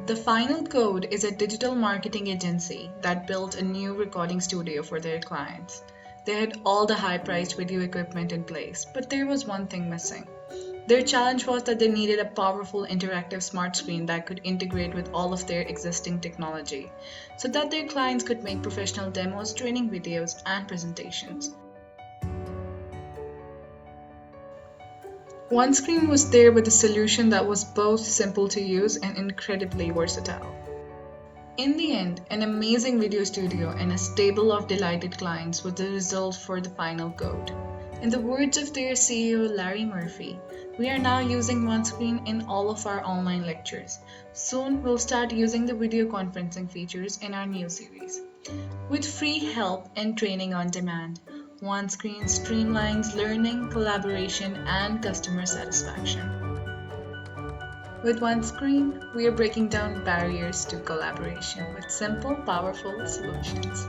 The Final Code is a digital marketing agency that built a new recording studio for their clients. They had all the high priced video equipment in place, but there was one thing missing. Their challenge was that they needed a powerful interactive smart screen that could integrate with all of their existing technology so that their clients could make professional demos, training videos, and presentations. OneScreen was there with a solution that was both simple to use and incredibly versatile. In the end, an amazing video studio and a stable of delighted clients was the result for the Final Code. In the words of their CEO Larry Murphy, we are now using OneScreen in all of our online lectures. Soon we'll start using the video conferencing features in our new series. With free help and training on demand, OneScreen streamlines learning, collaboration, and customer satisfaction. With OneScreen, we are breaking down barriers to collaboration with simple, powerful solutions.